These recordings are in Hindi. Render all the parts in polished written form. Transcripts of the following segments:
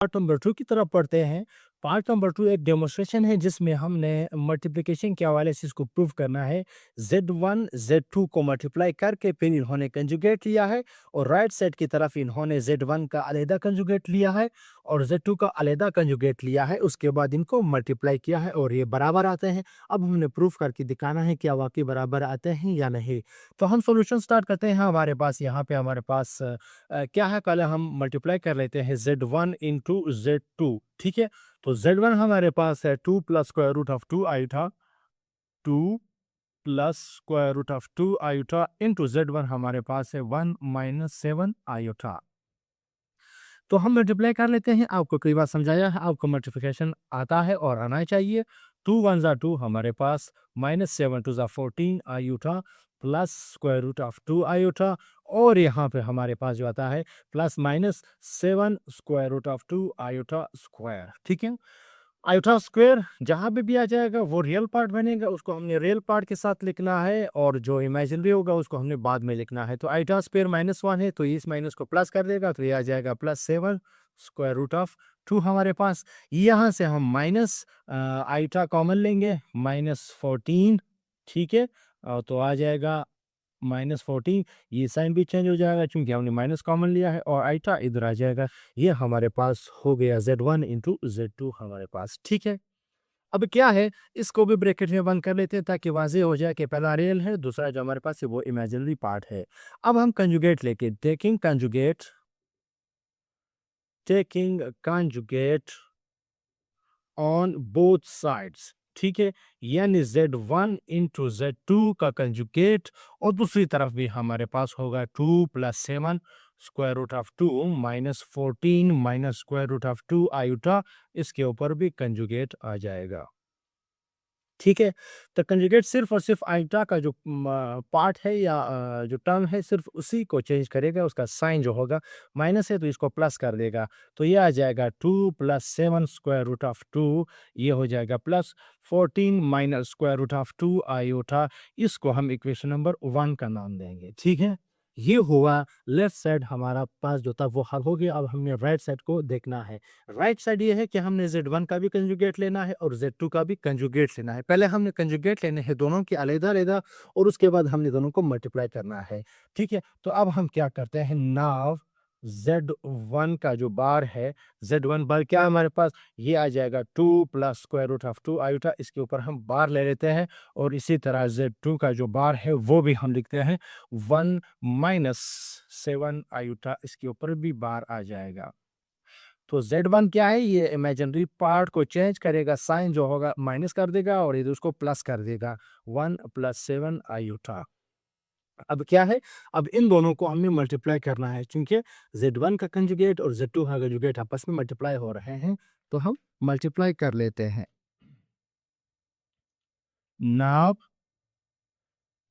पार्ट नंबर 2 की तरफ पढ़ते हैं। पार्ट नंबर 2 एक डेमोन्स्ट्रेशन है जिसमें हमने मल्टीप्लिकेशन के हवाले से इसको प्रूव करना है। Z1 Z2 को मल्टीप्लाई करके फिर इन्होंने कंजुगेट लिया है और राइट साइड की तरफ इन्होंने Z1 का अलहदा कंजुगेट लिया है और Z2 का अलहदा कंजुगेट लिया है। उसके बाद इनको मल्टीप्लाई किया है और ये बराबर आते हैं। अब हमने प्रूफ करके दिखाना है क्या वाकई बराबर आते हैं या नहीं। तो हम सॉल्यूशन स्टार्ट करते हैं। हमारे पास यहाँ पे हमारे पास क्या है, पहले हम मल्टीप्लाई कर लेते हैं Z1 इंटू Z2। ठीक है, तो Z1 हमारे पास है 2 plus square root of 2 iota 2 plus square root of 2 iota into Z1 हमारे पास है 1 माइनस 7 आयोटा। तो हम मल्टीप्लाई कर लेते हैं। आपको कई बार समझाया है, आपको मल्टीप्लिकेशन आता है और आना चाहिए। 2 1 ज़ा 2 हमारे पास, माइनस 7 2 ज़ा 14 iota plus square root of 2 iota और यहाँ पे हमारे पास जो आता है plus minus 7 square root of 2 iota square. ठीक है, आयोटा स्क्वायर जहाँ पे भी आ जाएगा वो रियल पार्ट बनेगा, उसको हमने रियल पार्ट के साथ लिखना है और जो इमेजिनरी होगा उसको हमने बाद में लिखना है। तो आयोटा स्क्वायर -1 है तो इस माइनस को प्लस कर देगा तो ये आ जाएगा +7 स्क्वायर रूट ऑफ 2 हमारे पास। यहाँ से हम माइनस आयोटा कॉमन लेंगे -14। ठीक है, तो आ जाएगा -14। ये साइन भी चेंज हो जाएगा क्योंकि हमने माइनस कॉमन लिया है और आइटा इधर आ जाएगा। ये हमारे पास हो गया Z1 इंटू Z2 हमारे पास। ठीक है, अब क्या है, इसको भी ब्रैकेट में बंद कर लेते हैं ताकि वाज़ेह हो जाए कि पहला रियल है, दूसरा जो हमारे पास है वो इमेजिनरी पार्ट है। अब हम कंजुगेट लेके taking conjugate on both sides. ठीक है, यानी Z1 इंटू Z2 का कंजुगेट और दूसरी तरफ भी हमारे पास होगा 2 plus 7 square root of 2 minus 14 minus square root of 2 iota, इसके ऊपर भी कंजुगेट आ जाएगा। ठीक है, तो कंजुगेट सिर्फ और सिर्फ आइटा का जो पार्ट है या जो टर्म है सिर्फ उसी को चेंज करेगा। उसका साइन जो होगा माइनस है तो इसको प्लस कर देगा तो ये आ जाएगा 2 प्लस 7 स्क्वायर रूट ऑफ 2, ये हो जाएगा plus 14 minus square root of 2 iota. इसको हम इक्वेशन नंबर 1 का नाम देंगे। ठीक है, ये हुआ लेफ्ट साइड हमारा पास जो था वो हल हो गया। अब हमने राइट साइड को देखना है। राइट साइड ये है कि हमने Z1 का भी कंजुगेट लेना है और Z2 का भी कंजुगेट लेना है। पहले हमने कंजुगेट लेने हैं दोनों के अलग-अलग और उसके बाद हमने दोनों को मल्टीप्लाई करना है। ठीक है, तो अब हम क्या करते हैं, नाउ Z1 का जो बार है, Z1 बार क्या है हमारे पास, ये आ जाएगा 2 plus square root of 2 iota. इसके ऊपर हम बार ले लेते हैं और इसी तरह Z2 का जो बार है वो भी हम लिखते हैं 1 माइनस 7 आयोटा, इसके ऊपर भी बार आ जाएगा। तो Z1 क्या है, ये इमेजिनरी पार्ट को चेंज करेगा, साइन जो होगा माइनस कर देगा और इधर उसको प्लस कर देगा 1 प्लस 7 आयोटा। अब क्या है, अब इन दोनों को हमें मल्टीप्लाई करना है क्योंकि Z1 का कंजुगेट और Z2 का कंजुगेट आपस में मल्टीप्लाई हो रहे हैं तो हम मल्टीप्लाई कर लेते हैं। नाउ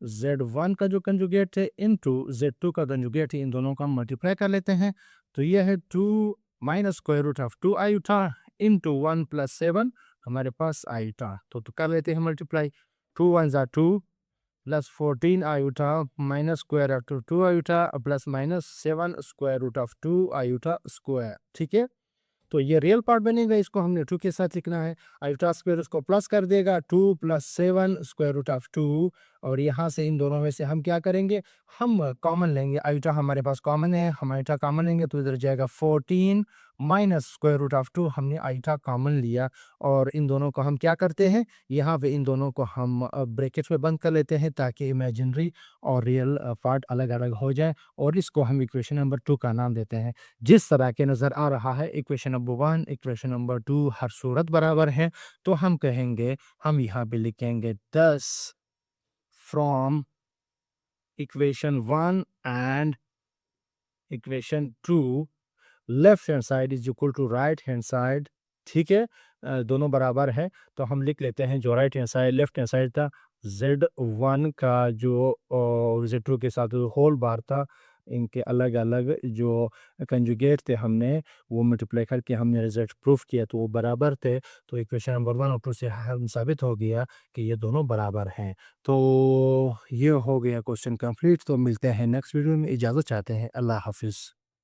Z1 का जो कंजुगेट है इनटू Z2 का कंजुगेट है, इन दोनों का हम मल्टीप्लाई कर लेते हैं। तो ये है 2 minus square root of 2 iota into 1 plus 7 हमारे पास आयोटा। तो कर लेते हैं मल्टीप्लाई। 2 1 ज़ा 2 plus 14 iota minus square of 2 iota plus minus 7 square root of 2 iota square. ठीक है, तो ये रियल पार्ट बनेगा, इसको हमने 2 के साथ लिखना है। आयोटा स्क्वायर उसको प्लस कर देगा 2 प्लस 7 स्क्वायर रूट ऑफ 2 और यहाँ से इन दोनों में से हम क्या करेंगे, हम कॉमन लेंगे। आयोटा हमारे पास कॉमन है, हम आयोटा कॉमन लेंगे तो इधर जाएगा 14 माइनस स्क्वायर रूट ऑफ 2, हमने आयोटा कॉमन लिया और इन दोनों को हम क्या करते हैं, यहाँ पे इन दोनों को हम ब्रैकेट्स में बंद कर लेते हैं ताकि इमेजिनरी और रियल पार्ट अलग अलग हो जाए और इसको हम इक्वेशन नंबर 2 का नाम देते हैं। जिस तरह के नज़र आ रहा है इक्वेशन नंबर 1 इक्वेशन नंबर 2 हर सूरत बराबर है तो हम कहेंगे, हम यहाँ पे लिखेंगे 10 from equation 1 and equation 2 left hand side is equal to right hand side. ठीक है, दोनों बराबर है तो हम लिख लेते हैं जो right hand side left hand side था Z1 का जो Z2 के साथ होल बार था, इनके अलग अलग जो कंजुगेट थे हमने वो मल्टीप्लाई करके हमने रिजल्ट प्रूफ किया तो वो बराबर थे। तो इक्वेशन नंबर 1 और 2 से हम साबित हो गया कि ये दोनों बराबर हैं। तो ये हो गया क्वेश्चन कंप्लीट। तो मिलते हैं नेक्स्ट वीडियो में, इजाज़त चाहते हैं, अल्लाह हाफिज़।